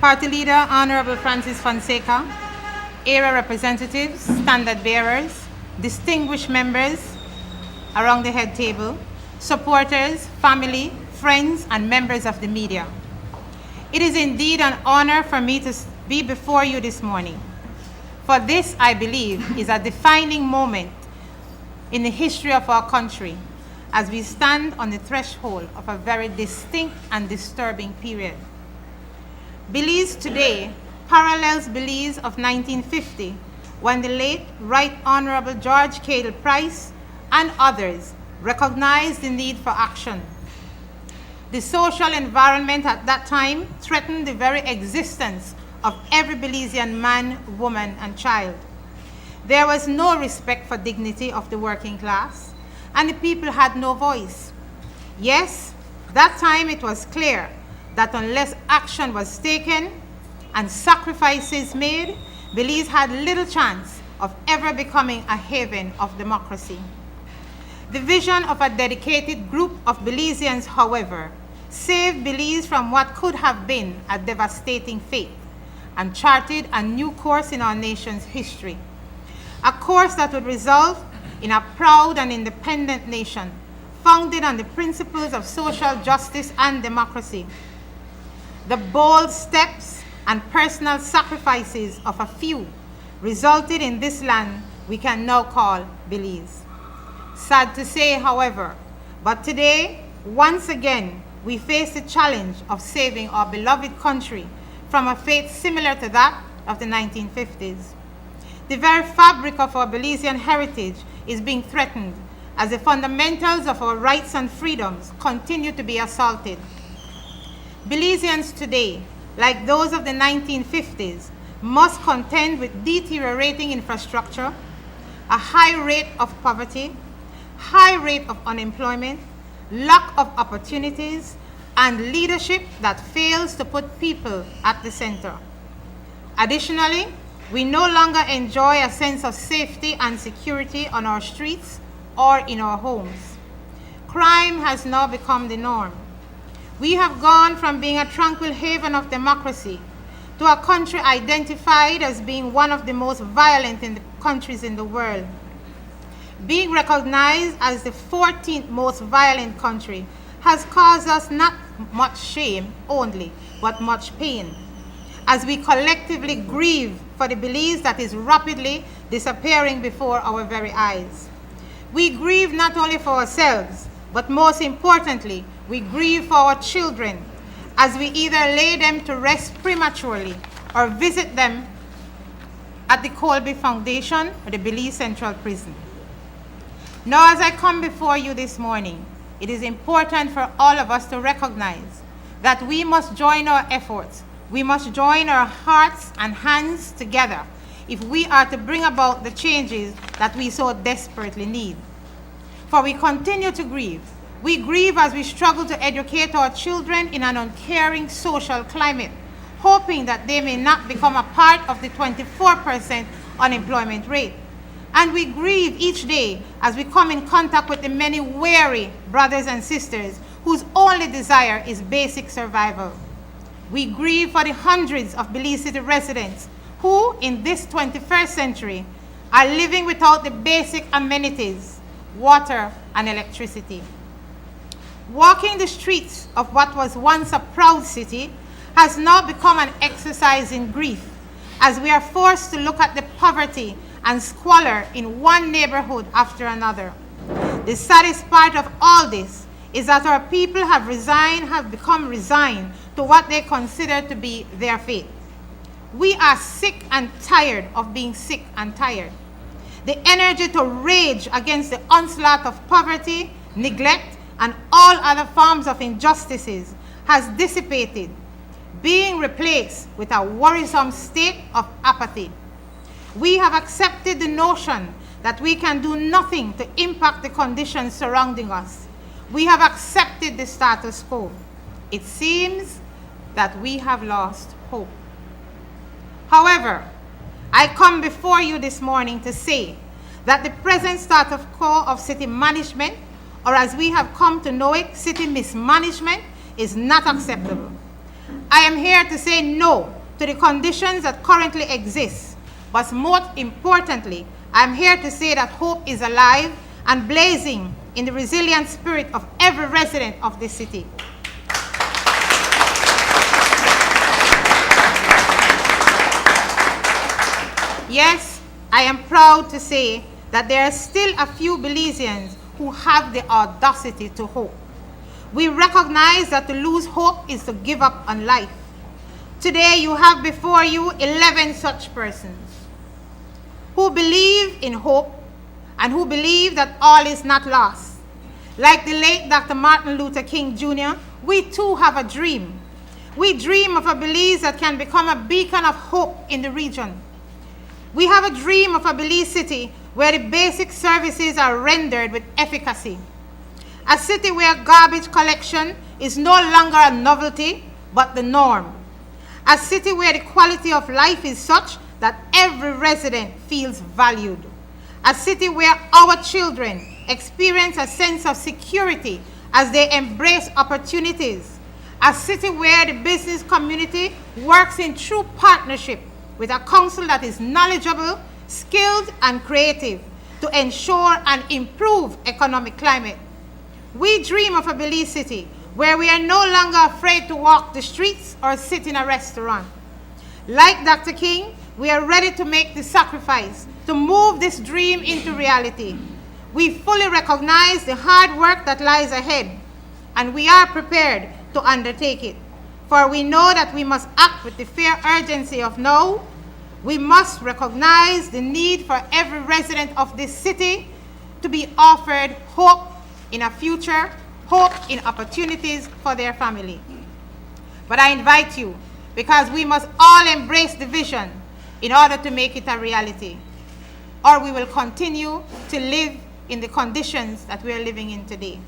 Party Leader Honorable Francis Fonseca, area representatives, standard bearers, distinguished members around the head table, supporters, family, friends, and members of the media. It is indeed an honor for me to be before you this morning. For this, I believe, is a defining moment in the history of our country as we stand on the threshold of a very distinct and disturbing period. Belize today parallels Belize of 1950, when the late Right Honorable George Cadle Price and others recognized the need for action. The social environment at that time threatened the very existence of every Belizean man, woman, and child. There was no respect for dignity of the working class, and the people had no voice. Yes, that time it was clear that unless action was taken and sacrifices made, Belize had little chance of ever becoming a haven of democracy. The vision of a dedicated group of Belizeans, however, saved Belize from what could have been a devastating fate and charted a new course in our nation's history, a course that would result in a proud and independent nation founded on the principles of social justice and democracy. The bold steps and personal sacrifices of a few resulted in this land we can now call Belize. Sad to say, however, but today, once again, we face the challenge of saving our beloved country from a fate similar to that of the 1950s. The very fabric of our Belizean heritage is being threatened as the fundamentals of our rights and freedoms continue to be assaulted. Belizeans today, like those of the 1950s, must contend with deteriorating infrastructure, a high rate of poverty, high rate of unemployment, lack of opportunities, and leadership that fails to put people at the center. Additionally, we no longer enjoy a sense of safety and security on our streets or in our homes. Crime has now become the norm. We have gone from being a tranquil haven of democracy to a country identified as being one of the most violent countries in the world. Being recognized as the 14th most violent country has caused us not much shame only, but much pain, as we collectively grieve for the Belize that is rapidly disappearing before our very eyes. We grieve not only for ourselves, but most importantly, we grieve for our children as we either lay them to rest prematurely or visit them at the Colby Foundation or the Belize Central Prison. Now, as I come before you this morning, it is important for all of us to recognize that we must join our efforts. We must join our hearts and hands together if we are to bring about the changes that we so desperately need. For we continue to grieve. We grieve as we struggle to educate our children in an uncaring social climate, hoping that they may not become a part of the 24% unemployment rate. And we grieve each day as we come in contact with the many weary brothers and sisters whose only desire is basic survival. We grieve for the hundreds of Belize City residents who, in this 21st century, are living without the basic amenities, water and electricity. Walking the streets of what was once a proud city has now become an exercise in grief, as we are forced to look at the poverty and squalor in one neighborhood after another. The saddest part of all this is that our people have become resigned to what they consider to be their fate. We are sick and tired of being sick and tired. The energy to rage against the onslaught of poverty, neglect, and all other forms of injustices has dissipated, being replaced with a worrisome state of apathy. We have accepted the notion that we can do nothing to impact the conditions surrounding us. We have accepted the status quo. It seems that we have lost hope. However, I come before you this morning to say that the present status quo of city management, or as we have come to know it, city mismanagement, is not acceptable. I am here to say no to the conditions that currently exist. But most importantly, I am here to say that hope is alive and blazing in the resilient spirit of every resident of this city. Yes, I am proud to say that there are still a few Belizeans who have the audacity to hope. We recognize that to lose hope is to give up on life. Today you have before you 11 such persons who believe in hope and who believe that all is not lost. Like the late Dr. Martin Luther King Jr., we too have a dream. We dream of a Belize that can become a beacon of hope in the region. We have a dream of a Belize city where the basic services are rendered with efficacy. A city where garbage collection is no longer a novelty, but the norm. A city where the quality of life is such that every resident feels valued. A city where our children experience a sense of security as they embrace opportunities. A city where the business community works in true partnership with a council that is knowledgeable, skilled, and creative to ensure and improve economic climate. We dream of a Belize city where we are no longer afraid to walk the streets or sit in a restaurant. Like Dr. King, we are ready to make the sacrifice to move this dream into reality. We fully recognize the hard work that lies ahead, and we are prepared to undertake it. For we know that we must act with the fair urgency of now. We must recognize the need for every resident of this city to be offered hope in a future, hope in opportunities for their family. But I invite you, because we must all embrace the vision in order to make it a reality, or we will continue to live in the conditions that we are living in today.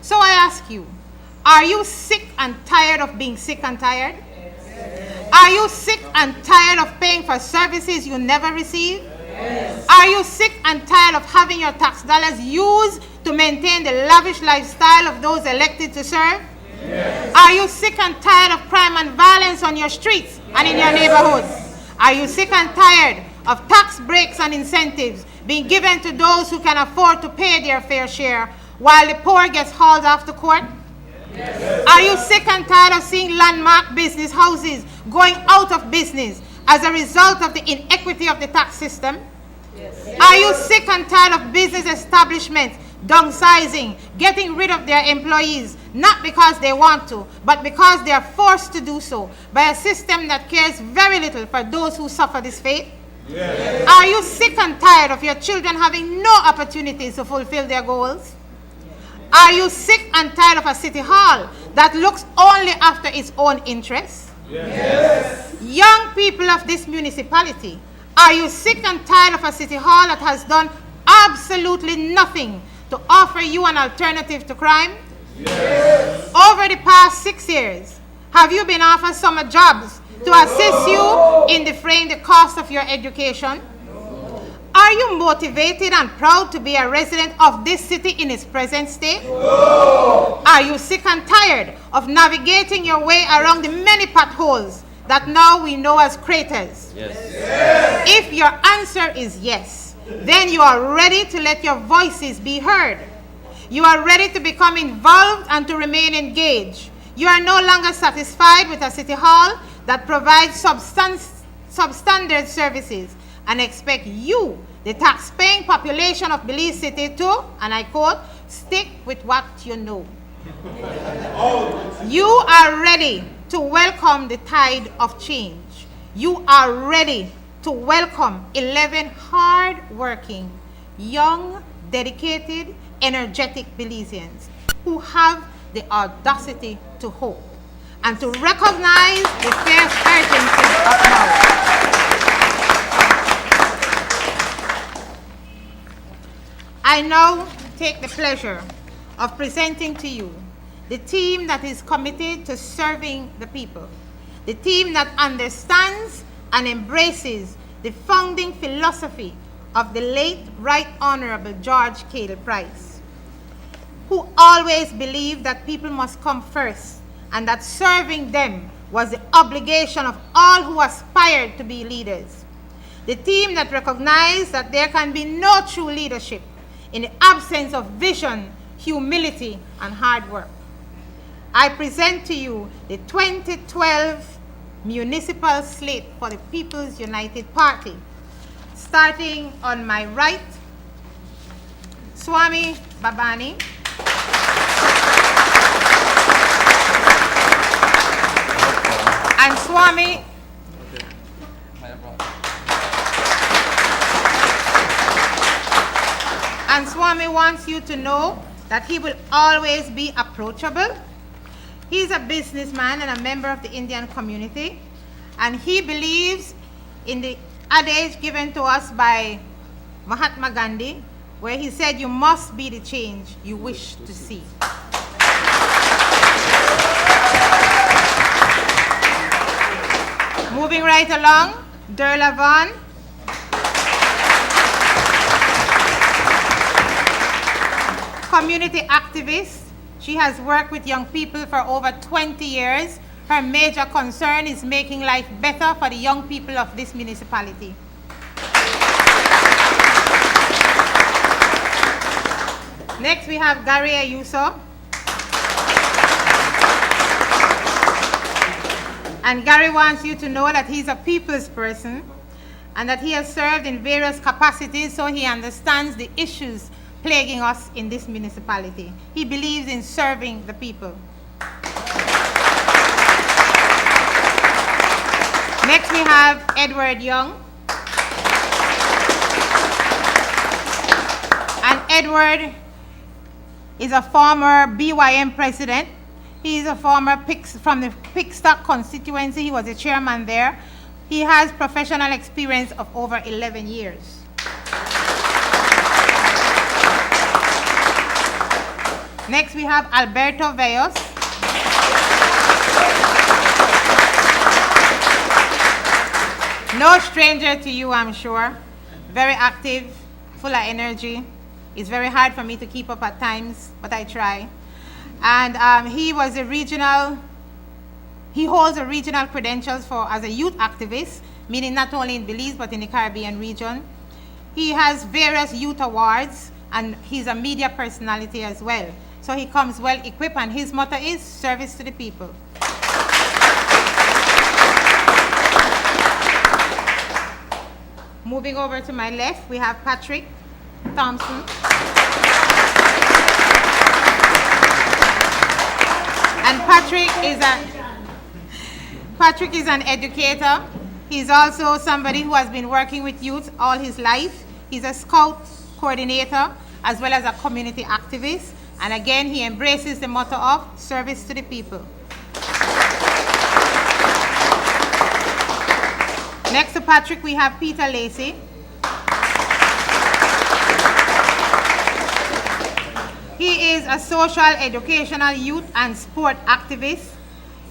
So I ask you, are you sick and tired of being sick and tired? Yes. Are you sick and tired of paying for services you never receive? Yes. Are you sick and tired of having your tax dollars used to maintain the lavish lifestyle of those elected to serve? Yes. Are you sick and tired of crime and violence on your streets and in your neighborhoods? Are you sick and tired of tax breaks and incentives being given to those who can afford to pay their fair share while the poor gets hauled off to court? Yes. Are you sick and tired of seeing landmark business houses going out of business as a result of the inequity of the tax system? Yes. Are you sick and tired of business establishments downsizing, getting rid of their employees, not because they want to, but because they are forced to do so by a system that cares very little for those who suffer this fate? Yes. Are you sick and tired of your children having no opportunities to fulfill their goals? Are you sick and tired of a city hall that looks only after its own interests? Yes. Young people of this municipality, are you sick and tired of a city hall that has done absolutely nothing to offer you an alternative to crime? Yes. Over the past 6 years, have you been offered summer jobs to assist you in defraying the cost of your education? Are you motivated and proud to be a resident of this city in its present state? No. Are you sick and tired of navigating your way around the many potholes that now we know as craters? Yes. Yes. If your answer is yes, then you are ready to let your voices be heard. You are ready to become involved and to remain engaged. You are no longer satisfied with a city hall that provides substandard services and expect you, the tax-paying population of Belize City, to, and I quote, stick with what you know. You are ready to welcome the tide of change. You are ready to welcome 11 hard-working, young, dedicated, energetic Belizeans who have the audacity to hope and to recognize the fierce urgency of now. I now take the pleasure of presenting to you the team that is committed to serving the people, the team that understands and embraces the founding philosophy of the late Right Honorable George Cale Price, who always believed that people must come first and that serving them was the obligation of all who aspired to be leaders. The team that recognized that there can be no true leadership in the absence of vision, humility, and hard work. I present to you the 2012 municipal slate for the People's United Party. Starting on my right, Swami Babani. And Swami wants you to know that he will always be approachable. He's a businessman and a member of the Indian community, and he believes in the adage given to us by Mahatma Gandhi, where he said, "You must be the change you wish to see." Moving right along, Derla Vaughn. Community activist. She has worked with young people for over 20 years. Her major concern is making life better for the young people of this municipality. Next, we have Gary Ayuso. And Gary wants you to know that he's a people's person and that he has served in various capacities, so he understands the issues plaguing us in this municipality. He believes in serving the people. Next, we have Edward Young. And Edward is a former BYM president. He is a former from the Pickstock constituency. He was a chairman there. He has professional experience of over 11 years. Next, we have Alberto Vellos. No stranger to you, I'm sure. Very active, full of energy. It's very hard for me to keep up at times, but I try. And he holds a regional credentials as a youth activist, meaning not only in Belize, but in the Caribbean region. He has various youth awards, and he's a media personality as well. So he comes well equipped, and his motto is service to the people. Moving over to my left, we have Patrick Thompson. And Patrick is an educator. He's also somebody who has been working with youth all his life. He's a scout coordinator as well as a community activist. And again, he embraces the motto of service to the people. Next to Patrick, we have Peter Lacey. He is a social, educational, youth, and sport activist.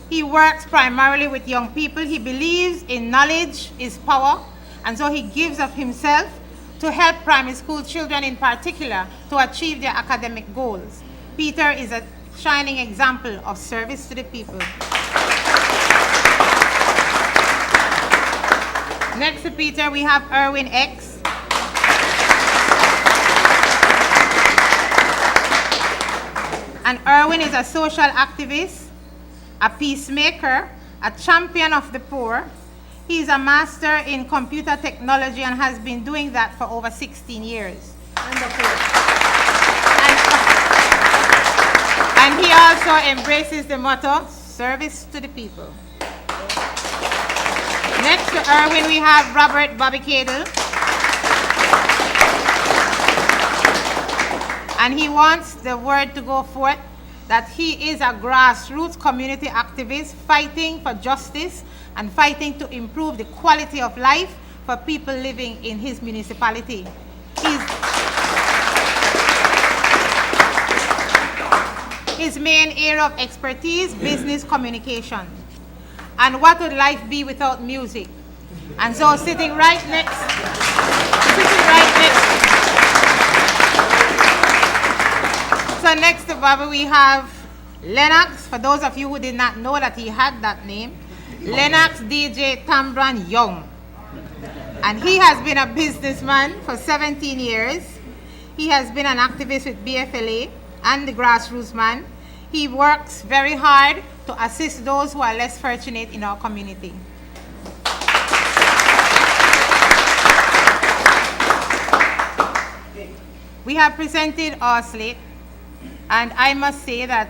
He works primarily with young people. He believes in knowledge is power, and so he gives of himself to help primary school children in particular to achieve their academic goals. Peter is a shining example of service to the people. Next to Peter, we have Erwin X. And Erwin is a social activist, a peacemaker, a champion of the poor. He is a master in computer technology and has been doing that for over 16 years. And he also embraces the motto, service to the people. Next to Erwin, we have Robert Bobby Cadle. And he wants the word to go forth that he is a grassroots community activist fighting for justice and fighting to improve the quality of life for people living in his municipality. His main area of expertise, business communication. And what would life be without music? And so sitting right next. So next to Baba, we have Lennox. For those of you who did not know that he had that name, Lennox DJ Tambran Young. And he has been a businessman for 17 years. He has been an activist with BFLA and the Grassroots Man. He works very hard to assist those who are less fortunate in our community. We have presented our slate, and I must say that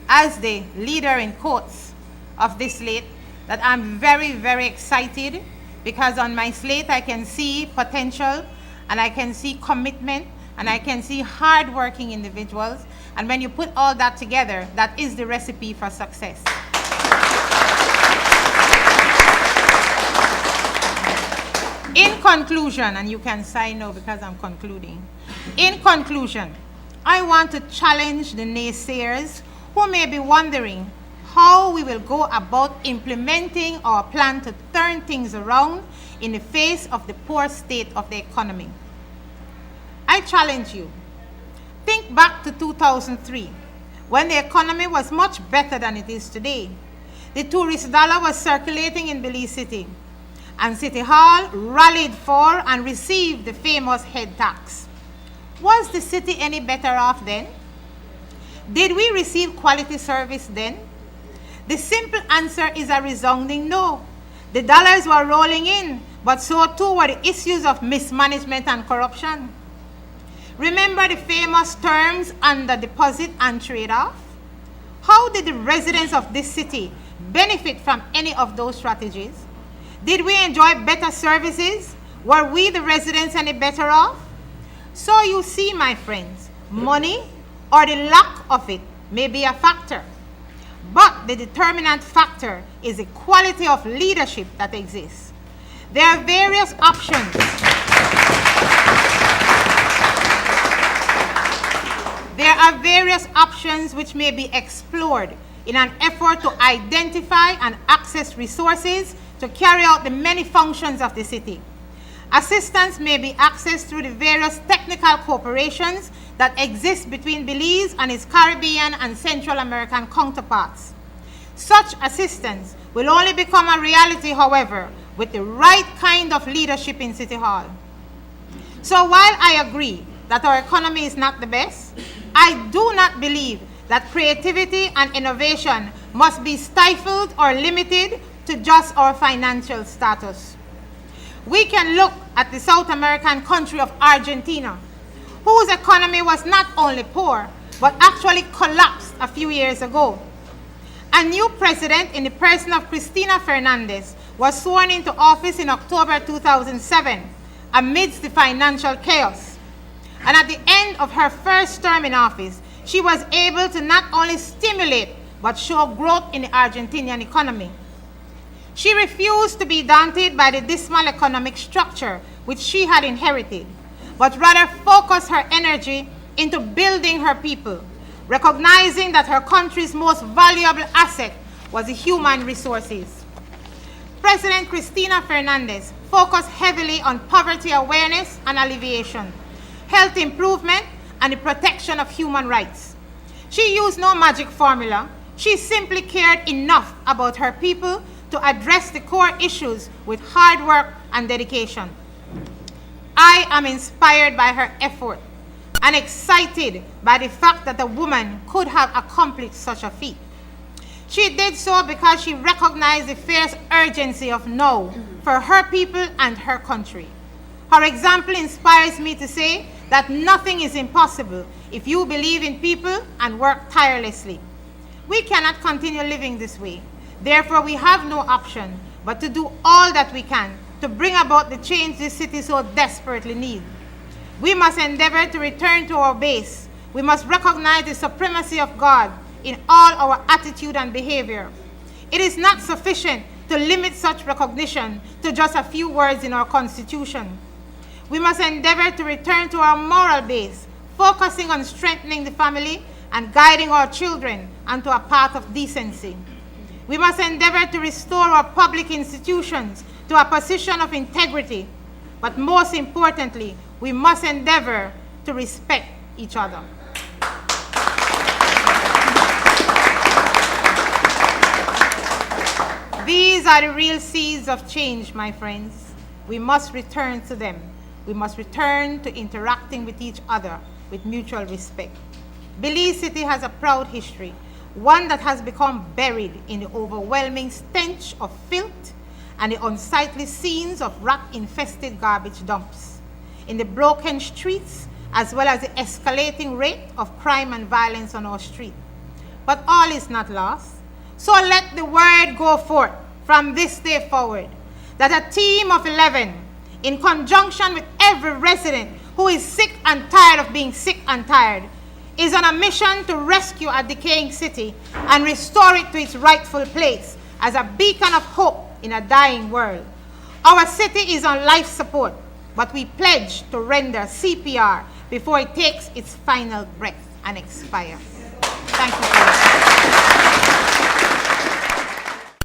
as the leader in quotes of this slate, that I'm very, very excited because on my slate I can see potential and I can see commitment and I can see hard-working individuals. And when you put all that together, that is the recipe for success. In conclusion, and you can sign now because I'm concluding. In conclusion, I want to challenge the naysayers who may be wondering how we will go about implementing our plan to turn things around in the face of the poor state of the economy. I challenge you. Think back to 2003, when the economy was much better than it is today. The tourist dollar was circulating in Belize City, and City Hall rallied for and received the famous head tax. Was the city any better off then? Did we receive quality service then? The simple answer is a resounding no. The dollars were rolling in, but so too were the issues of mismanagement and corruption. Remember the famous terms under deposit and trade-off? How did the residents of this city benefit from any of those strategies? Did we enjoy better services? Were we, the residents, any better off? So you see, my friends, money or the lack of it may be a factor, but the determinant factor is the quality of leadership that exists. There are various options. There are various options which may be explored in an effort to identify and access resources to carry out the many functions of the city. Assistance may be accessed through the various technical cooperations that exist between Belize and its Caribbean and Central American counterparts. Such assistance will only become a reality, however, with the right kind of leadership in City Hall. So while I agree that our economy is not the best, I do not believe that creativity and innovation must be stifled or limited to just our financial status. We can look at the South American country of Argentina, whose economy was not only poor, but actually collapsed a few years ago. A new president in the person of Cristina Fernandez was sworn into office in October 2007 amidst the financial chaos. And at the end of her first term in office, she was able to not only stimulate, but show growth in the Argentinian economy. She refused to be daunted by the dismal economic structure which she had inherited, but rather focused her energy into building her people, recognizing that her country's most valuable asset was the human resources. President Cristina Fernandez focused heavily on poverty awareness and alleviation, health improvement, and the protection of human rights. She used no magic formula. She simply cared enough about her people to address the core issues with hard work and dedication. I am inspired by her effort and excited by the fact that a woman could have accomplished such a feat. She did so because she recognized the fierce urgency of now for her people and her country. Her example inspires me to say that nothing is impossible if you believe in people and work tirelessly. We cannot continue living this way. Therefore, we have no option but to do all that we can to bring about the change this city so desperately needs. We must endeavor to return to our base. We must recognize the supremacy of God in all our attitude and behavior. It is not sufficient to limit such recognition to just a few words in our Constitution. We must endeavor to return to our moral base, focusing on strengthening the family and guiding our children onto a path of decency. We must endeavor to restore our public institutions to a position of integrity, but most importantly, we must endeavor to respect each other. are the real seeds of change, my friends. We must return to them. We must return to interacting with each other with mutual respect. Belize City has a proud history, one that has become buried in the overwhelming stench of filth and the unsightly scenes of rat-infested garbage dumps, in the broken streets, as well as the escalating rate of crime and violence on our street. But all is not lost. So let the word go forth from this day forward that a team of 11, in conjunction with every resident who is sick and tired of being sick and tired, is on a mission to rescue a decaying city and restore it to its rightful place as a beacon of hope in a dying world. Our city is on life support, but we pledge to render CPR before it takes its final breath and expires. Thank you for listening.